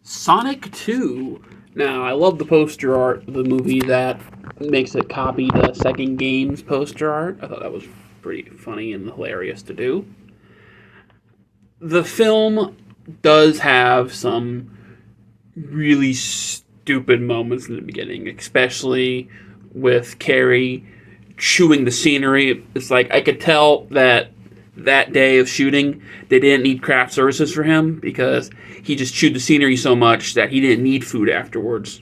Sonic 2. Now, I love the poster art of the movie that makes it copy the second game's poster art. I thought that was pretty funny and hilarious to do. The film does have some really stupid moments in the beginning, especially with Carey chewing the scenery. It's like I could tell that day of shooting, they didn't need craft services for him because he just chewed the scenery so much that he didn't need food afterwards.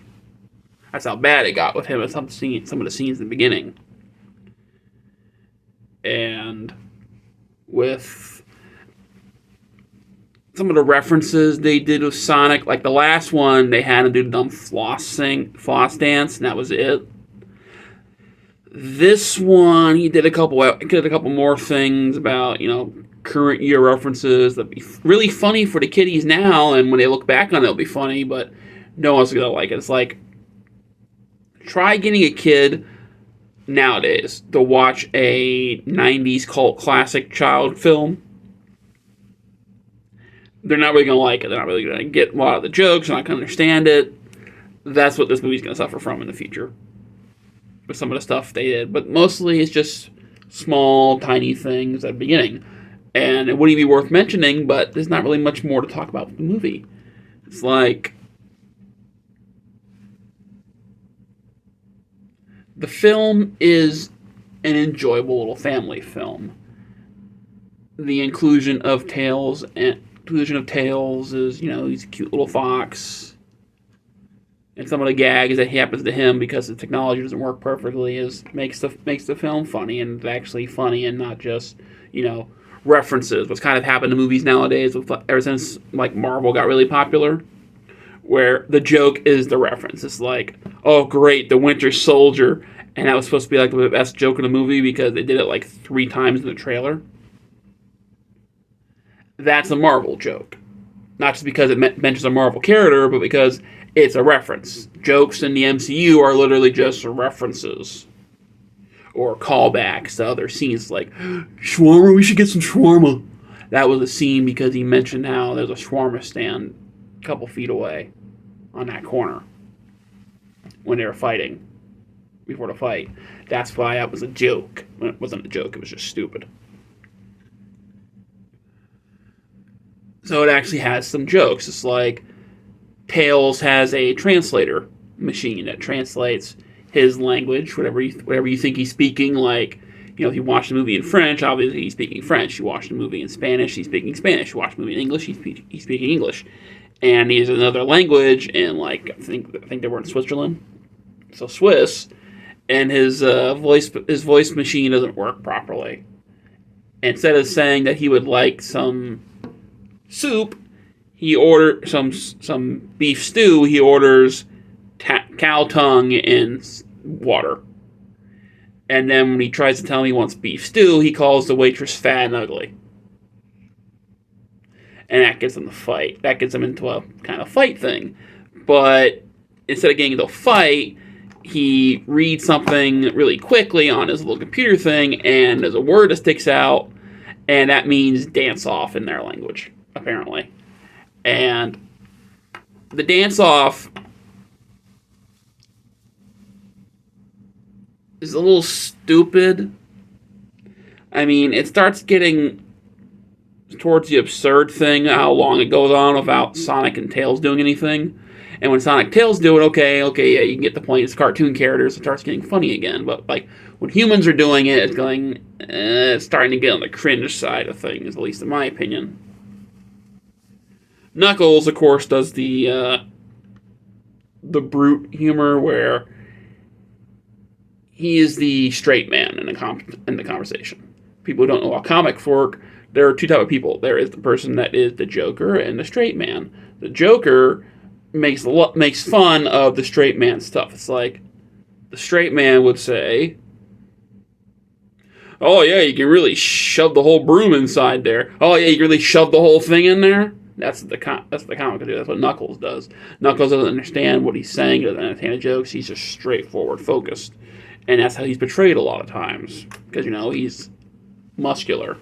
That's how bad it got with him at some of the scenes in the beginning. And with some of the references they did with Sonic, like the last one, they had him do the dumb floss dance, and that was it. This one, he did a couple more things about, current year references that'd be really funny for the kiddies now, and when they look back on it, it'll be funny, but no one's gonna like it. It's like, try getting a kid nowadays to watch a 90s cult classic child film. They're not really gonna like it. They're not really gonna get a lot of the jokes. They're not gonna understand it. That's what this movie's gonna suffer from in the future with some of the stuff they did, but mostly it's just small, tiny things at the beginning. And it wouldn't be worth mentioning, but there's not really much more to talk about with the movie. It's like, the film is an enjoyable little family film. The inclusion of Tails is, he's a cute little fox. And some of the gags that happens to him because the technology doesn't work perfectly makes the film funny, and actually funny and not just, references. What's kind of happened to movies nowadays ever since like Marvel got really popular, where the joke is the reference. It's like, oh great, the Winter Soldier, and that was supposed to be like the best joke in the movie because they did it like 3 times in the trailer. That's a Marvel joke. Not just because it mentions a Marvel character, but because it's a reference. Jokes in the MCU are literally just references or callbacks to other scenes, like, shawarma, we should get some shawarma. That was a scene because he mentioned how there's a shawarma stand a couple feet away on that corner when they were fighting, before the fight. That's why that was a joke. It wasn't a joke, it was just stupid. So it actually has some jokes. It's like Tails has a translator machine that translates his language, whatever you think he's speaking. Like, if you watch the movie in French, obviously he's speaking French. You watch the movie in Spanish, he's speaking Spanish. You watch the movie in English, he's speaking English. And he's another language in, like, I think they were in Switzerland, so Swiss. And his voice machine doesn't work properly. Instead of saying that he would like some soup, he ordered some beef stew. He orders cow tongue and water. And then when he tries to tell him he wants beef stew, he calls the waitress fat and ugly. And that gets him to fight. That gets him into a kind of fight thing. But instead of getting into a fight, he reads something really quickly on his little computer thing, and there's a word that sticks out, and that means dance off in their language, apparently. And the dance off is a little stupid. I mean, it starts getting towards the absurd thing, how long it goes on without Sonic and Tails doing anything. And when Sonic and Tails do it, okay, yeah, you can get the point. It's cartoon characters. It starts getting funny again. But, like, when humans are doing it, it's starting to get on the cringe side of things, at least in my opinion. Knuckles, of course, does the brute humor where he is the straight man in the conversation. People who don't know how comics work, there are 2 types of people. There is the person that is the Joker and the straight man. The Joker makes fun of the straight man stuff. It's like the straight man would say, "Oh yeah, you can really shove the whole broom inside there. Oh yeah, you can really shove the whole thing in there." That's the comic would do. That's what Knuckles does. Knuckles doesn't understand what he's saying. He doesn't understand the jokes. He's just straightforward, focused, and that's how he's portrayed a lot of times because he's muscular.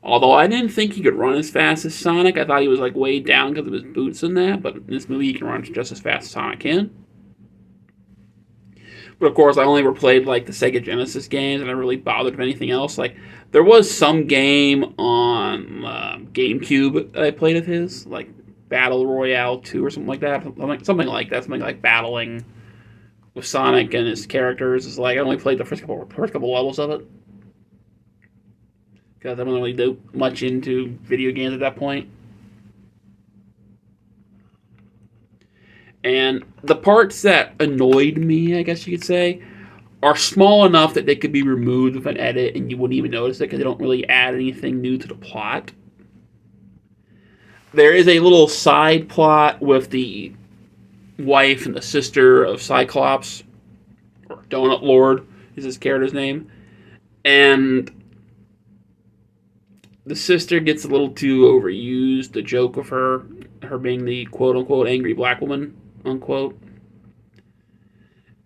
Although I didn't think he could run as fast as Sonic. I thought he was like way down because of his boots and that. But in this movie, he can run just as fast as Sonic can. But of course, I only ever played like the Sega Genesis games, and I really bothered with anything else. Like there was some game on GameCube that I played of his, like Battle Royale 2 or something like that. Something like that. Something like battling with Sonic and his characters. It's like I only played the first couple levels of it because I don't really do much into video games at that point. And the parts that annoyed me, I guess you could say, are small enough that they could be removed with an edit and you wouldn't even notice it because they don't really add anything new to the plot. There is a little side plot with the wife and the sister of Cyclops, or Donut Lord is his character's name, and the sister gets a little too overused. The joke of her being the quote-unquote angry black woman, unquote,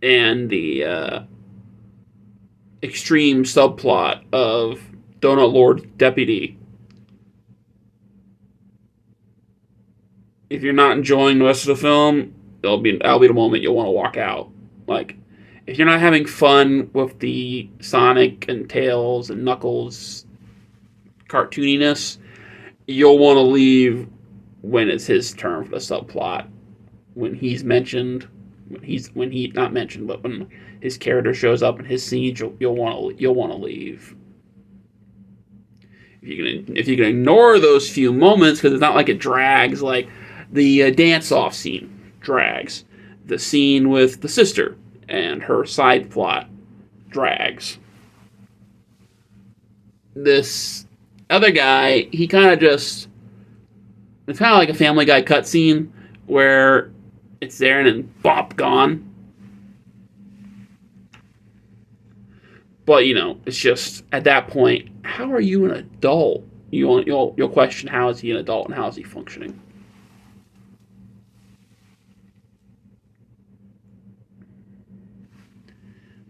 and the extreme subplot of Donut Lord's deputy. If you're not enjoying the rest of the film, that'll be the moment you'll want to walk out. Like, if you're not having fun with the Sonic and Tails and Knuckles cartooniness, you'll want to leave when it's his turn for the subplot. When he's mentioned, when he not mentioned, but when his character shows up in his scenes, you'll want to leave. If you can ignore those few moments, because it's not like it drags. Like the dance-off scene drags, the scene with the sister and her side plot drags. This other guy, he kind of just, it's kind of like a Family Guy cutscene where it's there and then bop, gone. But, you know, it's just, at that point, how are you an adult? You'll question, how is he an adult and how is he functioning?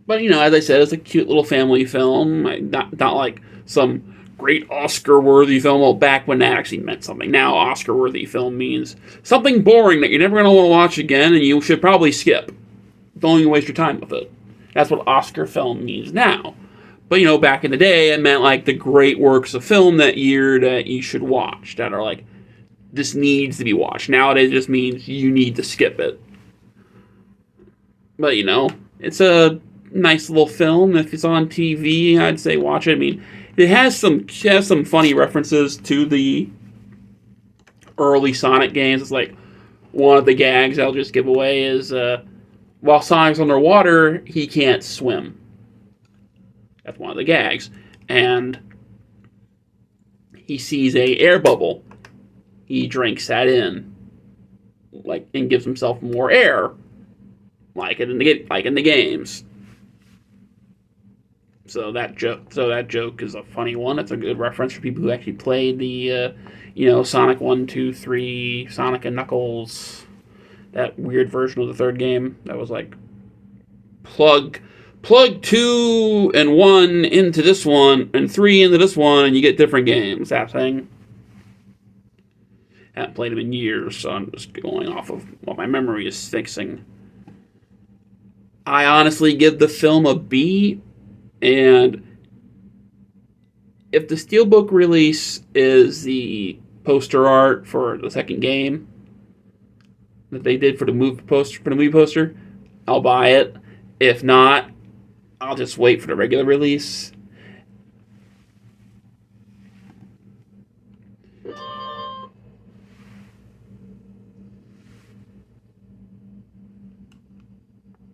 But, you know, as I said, it's a cute little family film. Not like some great Oscar-worthy film. Well, back when that actually meant something. Now, Oscar-worthy film means something boring that you're never going to want to watch again, and you should probably skip. Don't even waste your time with it. That's what Oscar film means now. But, you know, back in the day, it meant, like, the great works of film that year that you should watch. That are, like, this needs to be watched. Nowadays, it just means you need to skip it. But, you know, it's a nice little film. If it's on TV, I'd say watch it. I mean, it has some funny references to the early Sonic games. It's like one of the gags I'll just give away is while Sonic's underwater, he can't swim. That's one of the gags. And he sees a air bubble. He drinks that in, like, and gives himself more air, like in the games. So that joke is a funny one. It's a good reference for people who actually played the, Sonic 1, 2, 3, Sonic and Knuckles, that weird version of the third game that was like plug 2 and 1 into this one and 3 into this one and you get different games. That thing. I haven't played them in years, so I'm just going off of what my memory is fixing. I honestly give the film a B, and if the Steelbook release is the poster art for the second game that they did for the movie poster, I'll buy it. If not, I'll just wait for the regular release.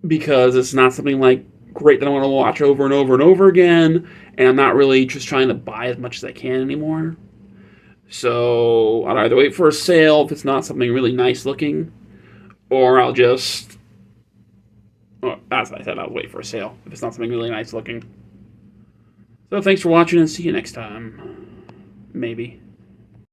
Because it's not something like great that I want to watch over and over and over again, and I'm not really just trying to buy as much as I can anymore. So I'll either wait for a sale if it's not something really nice looking, or I'll just, as I said, I'll wait for a sale if it's not something really nice looking. So thanks for watching, and see you next time. Maybe.